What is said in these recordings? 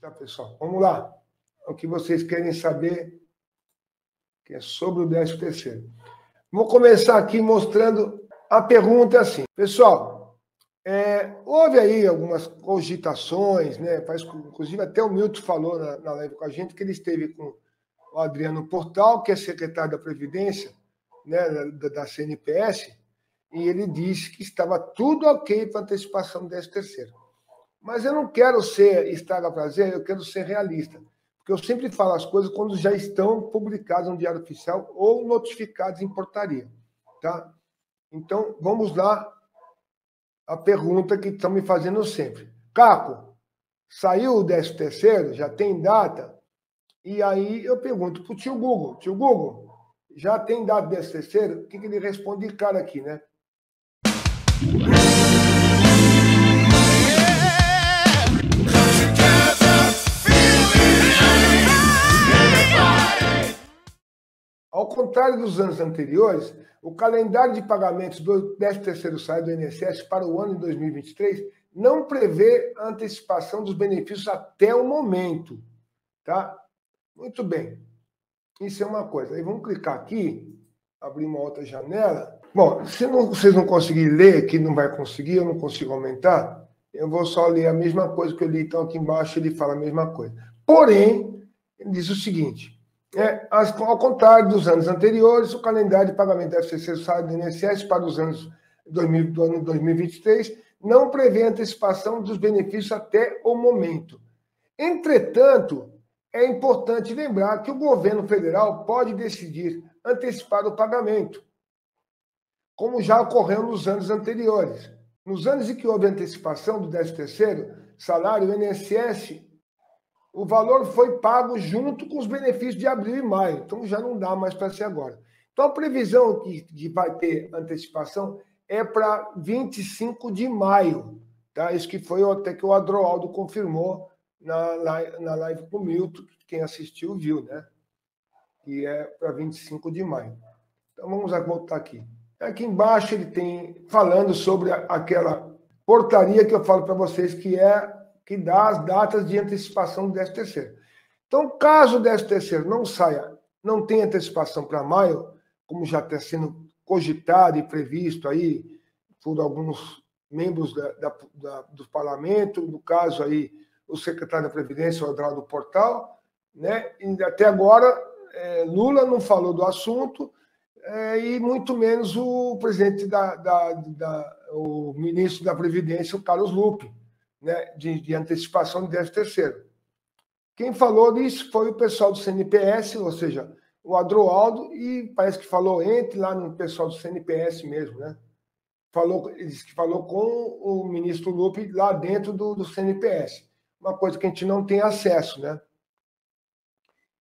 Tá, pessoal? Vamos lá. O que vocês querem saber, que é sobre o 13º. Vou começar aqui mostrando a pergunta assim. Pessoal, houve aí algumas cogitações, né? Inclusive até o Milton falou na live com a gente que ele esteve com o Adriano Portal, que é secretário da Previdência, né, da CNPS, e ele disse que estava tudo ok para antecipação do 13º. Mas eu não quero ser estraga-prazer, eu quero ser realista. Porque eu sempre falo as coisas quando já estão publicadas no Diário Oficial ou notificadas em portaria. Tá? Então, vamos lá a pergunta que estão me fazendo sempre. Caco, saiu o 13º? Já tem data? E aí eu pergunto para o tio Google, já tem data do 13º? O que ele responde de cara aqui, né? Ao contrário dos anos anteriores, o calendário de pagamentos do 13º salário do INSS para o ano de 2023 não prevê a antecipação dos benefícios até o momento. Tá? Muito bem. Isso é uma coisa. Aí vamos clicar aqui, abrir uma outra janela. Bom, se vocês não conseguirem ler, que não vai conseguir, eu não consigo aumentar, eu vou só ler a mesma coisa que eu li. Então, aqui embaixo ele fala a mesma coisa. Porém, ele diz o seguinte... ao contrário dos anos anteriores, o calendário de pagamento do FCC salário do INSS para os anos do ano 2023 não prevê antecipação dos benefícios até o momento. Entretanto, é importante lembrar que o governo federal pode decidir antecipar o pagamento, como já ocorreu nos anos anteriores. Nos anos em que houve antecipação do 13º salário, o INSS, o valor foi pago junto com os benefícios de abril e maio. Então, já não dá mais para ser agora. Então, a previsão que vai ter antecipação é para 25 de maio. Tá? Isso que foi até que o Adroaldo confirmou na live com o Milton. Quem assistiu viu, né? Que é para 25 de maio. Então, vamos voltar aqui. Aqui embaixo ele tem falando sobre aquela portaria que eu falo para vocês que dá as datas de antecipação do 13º. Então, caso o 13º não saia, não tenha antecipação para maio, como já está sendo cogitado e previsto aí por alguns membros do parlamento, no caso aí o secretário da Previdência, o Adroaldo Portal, né? E até agora Lula não falou do assunto, e muito menos o presidente o ministro da Previdência, o Carlos Lupe, né, de antecipação do 13º. Quem falou disso foi o pessoal do CNPS, ou seja, o Adroaldo, e parece que falou entre lá no pessoal do CNPS mesmo, né? Ele disse que falou com o ministro Lupe lá dentro do CNPS. Uma coisa que a gente não tem acesso, né?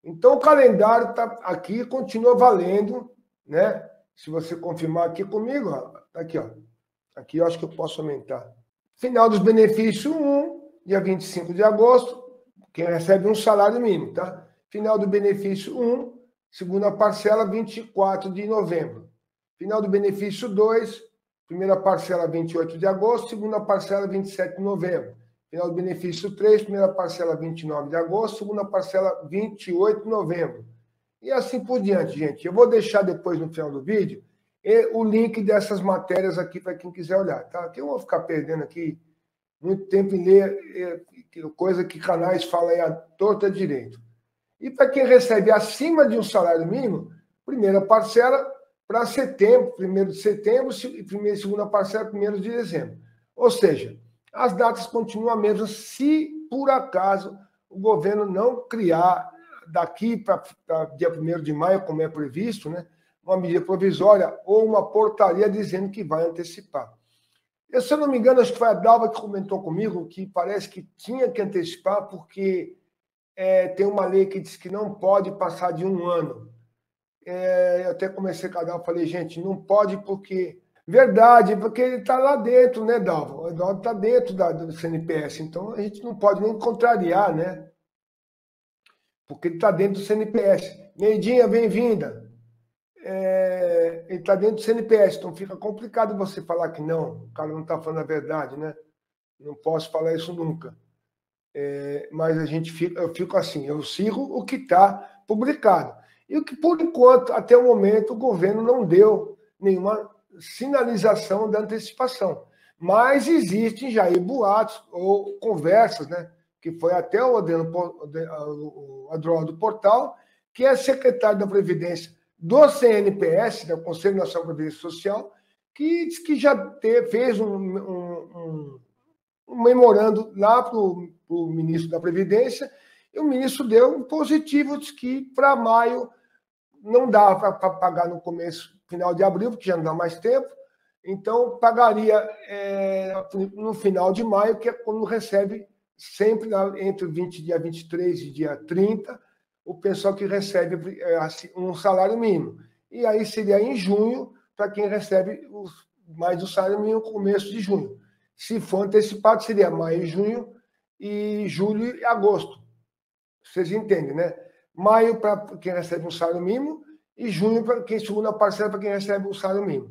Então, o calendário está aqui, continua valendo, né? Se você confirmar aqui comigo, ó, aqui, ó. Aqui eu acho que eu posso aumentar. Final dos benefícios 1, dia 25 de agosto, quem recebe um salário mínimo, tá? Final do benefício 1, segunda parcela, 24 de novembro. Final do benefício 2, primeira parcela, 28 de agosto, segunda parcela, 27 de novembro. Final do benefício 3, primeira parcela, 29 de agosto, segunda parcela, 28 de novembro. E assim por diante, gente. Eu vou deixar depois no final do vídeo o link dessas matérias aqui para quem quiser olhar, tá? Que eu vou ficar perdendo aqui muito tempo em ler coisa que canais falam aí à torta direito. E para quem recebe acima de um salário mínimo, primeira parcela para setembro, 1º de setembro, e segunda parcela, 1º de dezembro. Ou seja, as datas continuam as mesmas se, por acaso, o governo não criar, daqui para dia 1º de maio, como é previsto, né, uma medida provisória ou uma portaria dizendo que vai antecipar. Se eu não me engano, acho que foi a Dalva que comentou comigo que parece que tinha que antecipar porque tem uma lei que diz que não pode passar de um ano. Eu até comecei com a Dalva, falei, gente, não pode porque... Verdade, porque ele está lá dentro, né, Dalva? O Eduardo está dentro do CNPS, então a gente não pode nem contrariar, né? Porque ele está dentro do CNPS. Neidinha, bem-vinda. Ele está dentro do CNPS, então fica complicado você falar que não, o cara não está falando a verdade, né? Não posso falar isso nunca. mas eu fico assim, eu sigo o que está publicado. E o que, por enquanto, até o momento, o governo não deu nenhuma sinalização da antecipação. Mas existem já aí boatos ou conversas, né? Que foi até o Adroaldo Portal, que é secretário da Previdência do CNPS, do Conselho Nacional de Previdência Social, que diz que já fez um memorando lá para o ministro da Previdência, e o ministro deu um positivo, diz que para maio não dava para pagar no final de abril, porque já não dá mais tempo, então pagaria no final de maio, que é quando recebe sempre entre dia 23 e dia 30, o pessoal que recebe um salário mínimo. E aí seria em junho, para quem recebe mais do salário mínimo, começo de junho. Se for antecipado, seria maio e junho, e julho e agosto. Vocês entendem, né? Maio para quem recebe um salário mínimo e junho para quem, segunda parcela para quem recebe o salário mínimo.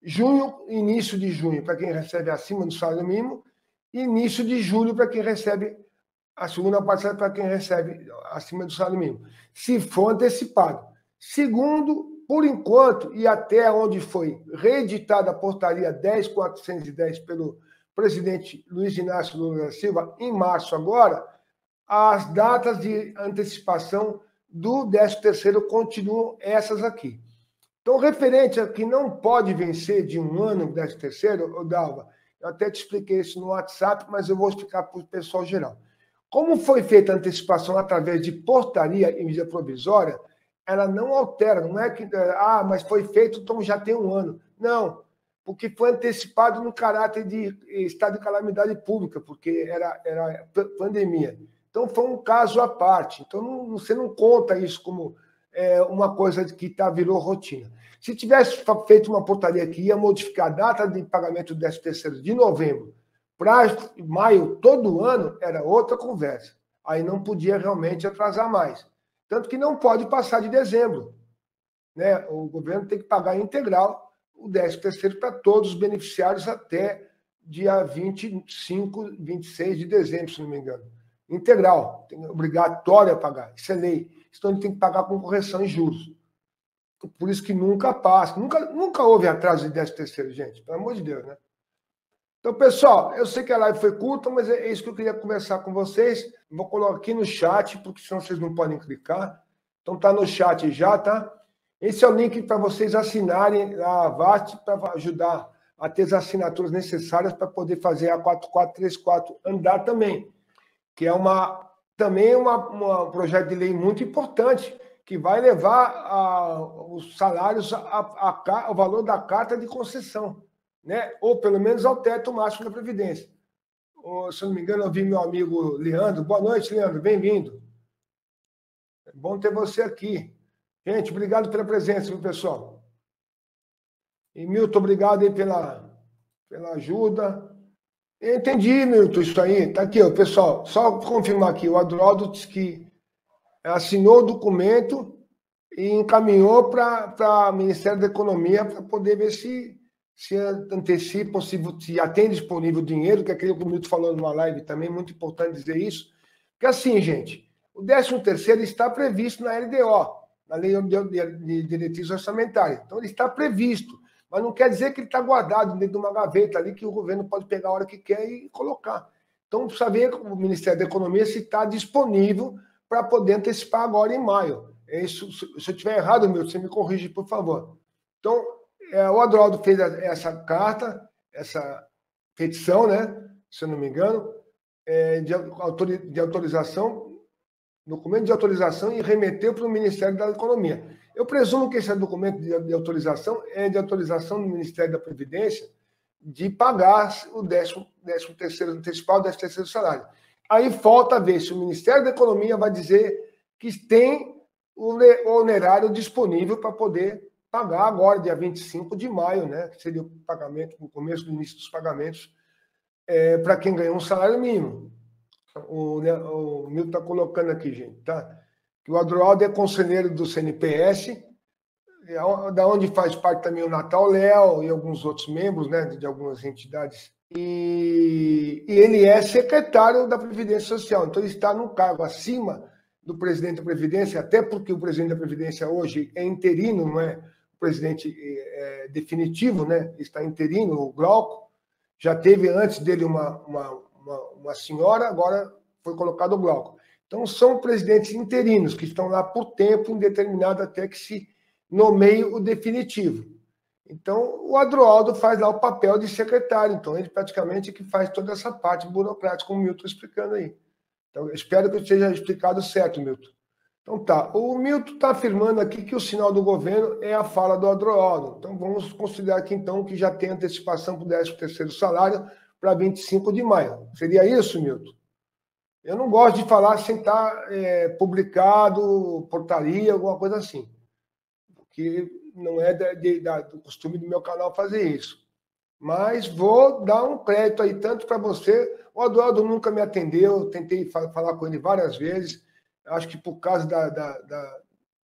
Junho, início de junho para quem recebe acima do salário mínimo, e início de julho para quem recebe a segunda parcela para quem recebe acima do salário mínimo, se for antecipado. Segundo, por enquanto, e até onde foi reeditada a portaria 10.410 pelo presidente Luiz Inácio Lula da Silva, em março agora, as datas de antecipação do 13º continuam essas aqui. Então, referente a que não pode vencer de um ano o 13º, Dalva, eu até te expliquei isso no WhatsApp, mas eu vou explicar para o pessoal geral. Como foi feita a antecipação através de portaria em medida provisória, ela não altera, não é que, mas foi feito, então já tem um ano. Não, porque foi antecipado no caráter de estado de calamidade pública, porque era pandemia. Então, foi um caso à parte. Então, você não conta isso como uma coisa que virou rotina. Se tivesse feito uma portaria que ia modificar a data de pagamento do 13º de novembro para maio, todo ano, era outra conversa. Aí não podia realmente atrasar mais. Tanto que não pode passar de dezembro, né? O governo tem que pagar integral o 13º para todos os beneficiários até dia 25, 26 de dezembro, se não me engano. Integral, obrigatório a pagar. Isso é lei. Então ele tem que pagar com correção em juros. Por isso que nunca passa. Nunca houve atraso de 13º, gente. Pelo amor de Deus, né? Então, pessoal, eu sei que a live foi curta, mas é isso que eu queria conversar com vocês. Vou colocar aqui no chat, porque senão vocês não podem clicar. Então, tá no chat já, tá? Esse é o link para vocês assinarem a Avast para ajudar a ter as assinaturas necessárias para poder fazer a 4434 andar também, que é também um projeto de lei muito importante, que vai levar os salários ao valor da carta de concessão, né? Ou pelo menos ao teto máximo da Previdência. Se eu não me engano, eu vi meu amigo Leandro. Boa noite, Leandro, bem-vindo. É bom ter você aqui. Gente, obrigado pela presença, viu, pessoal? E Milton, obrigado aí pela ajuda. Eu entendi, Milton, isso aí. Tá aqui, ó, pessoal. Só confirmar aqui. O Adroaldo disse que assinou o documento e encaminhou para o Ministério da Economia para poder ver se antecipa, se tem disponível dinheiro, que é aquilo que o Milton falou numa live também, muito importante dizer isso. Porque assim, gente, o 13º está previsto na LDO, na Lei de Diretrizes Orçamentárias. Então, ele está previsto. Mas não quer dizer que ele está guardado dentro de uma gaveta ali que o governo pode pegar a hora que quer e colocar. Então, precisa ver com o Ministério da Economia se está disponível para poder antecipar agora em maio. Se eu estiver errado, Milton, você me corrige, por favor. Então, o Adroaldo fez essa carta, essa petição, né, se eu não me engano, de autorização, documento de autorização, e remeteu para o Ministério da Economia. Eu presumo que esse documento de autorização é de autorização do Ministério da Previdência de pagar o 13º antecipado, o 13º salário. Aí falta ver se o Ministério da Economia vai dizer que tem o onerário disponível para poder pagar agora, dia 25 de maio, né? Que seria o pagamento, o começo do início dos pagamentos, para quem ganhou um salário mínimo. O Milton está colocando aqui, gente, tá? Que o Adroaldo é conselheiro do CNPS, da onde faz parte também o Natal Léo e alguns outros membros, né, de algumas entidades e ele é secretário da Previdência Social. Então, ele está num cargo acima do presidente da Previdência, até porque o presidente da Previdência hoje é interino, não é o presidente definitivo, né? Está interino, o Glauco. Já teve antes dele uma senhora, agora foi colocado o Glauco. Então, são presidentes interinos que estão lá por tempo indeterminado até que se nomeie o definitivo. Então, o Adroaldo faz lá o papel de secretário. Então, ele praticamente que faz toda essa parte burocrática, como o Milton explicando aí. Então, eu espero que eu seja explicado certo, Milton. Então, tá. O Milton está afirmando aqui que o sinal do governo é a fala do Adroaldo. Então, vamos considerar aqui, então, que já tem antecipação para o 13º salário para 25 de maio. Seria isso, Milton? Eu não gosto de falar sem estar publicado, portaria, alguma coisa assim. Porque não é do costume do meu canal fazer isso. Mas vou dar um crédito aí, tanto para você. O Adroaldo nunca me atendeu, tentei falar com ele várias vezes. Acho que por causa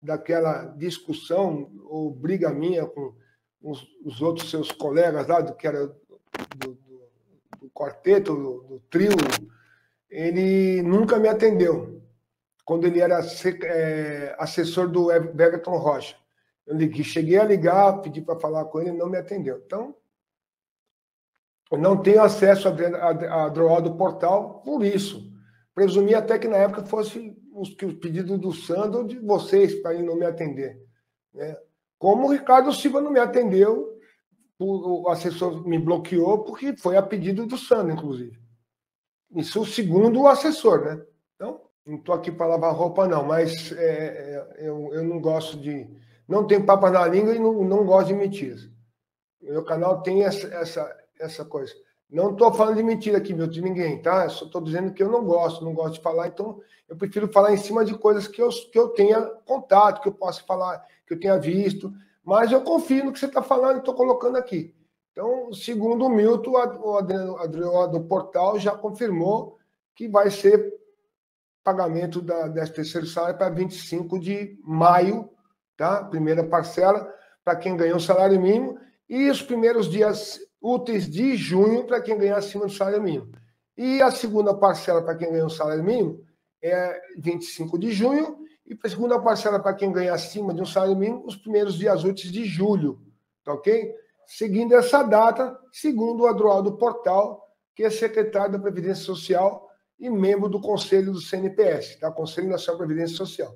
daquela discussão ou briga minha com os outros seus colegas lá, que era do quarteto, do trio, ele nunca me atendeu. Quando ele era assessor do Everton Rocha. Eu cheguei a ligar, pedi para falar com ele, não me atendeu. Então, eu não tenho acesso a Adroaldo Portal por isso. Presumi até que na época fosse os pedidos do Sandro ou de vocês para ele não me atender. Né? Como o Ricardo Silva não me atendeu, o assessor me bloqueou porque foi a pedido do Sandro, inclusive. Isso segundo o assessor, né? Então, não estou aqui para lavar roupa, não, mas eu não gosto de... Não tenho papas na língua e não gosto de mentiras. Meu canal tem essa coisa. Não estou falando de mentira aqui, meu, de ninguém, tá? Eu só estou dizendo que eu não gosto de falar, então eu prefiro falar em cima de coisas que eu tenha contato, que eu possa falar, que eu tenha visto, mas eu confio no que você está falando e estou colocando aqui. Então, segundo o Milton, o Adriano do Portal já confirmou que vai ser pagamento da 13º salário para 25 de maio, tá? Primeira parcela para quem ganhou o salário mínimo e os primeiros dias úteis de junho para quem ganhar acima do salário mínimo. E a segunda parcela para quem ganhou o salário mínimo é 25 de junho e a segunda parcela para quem ganha acima de um salário mínimo os primeiros dias úteis de julho, tá ok? Seguindo essa data, segundo o Adroaldo Portal, que é secretário da Previdência Social e membro do Conselho do CNPS, tá? Conselho Nacional de Previdência Social.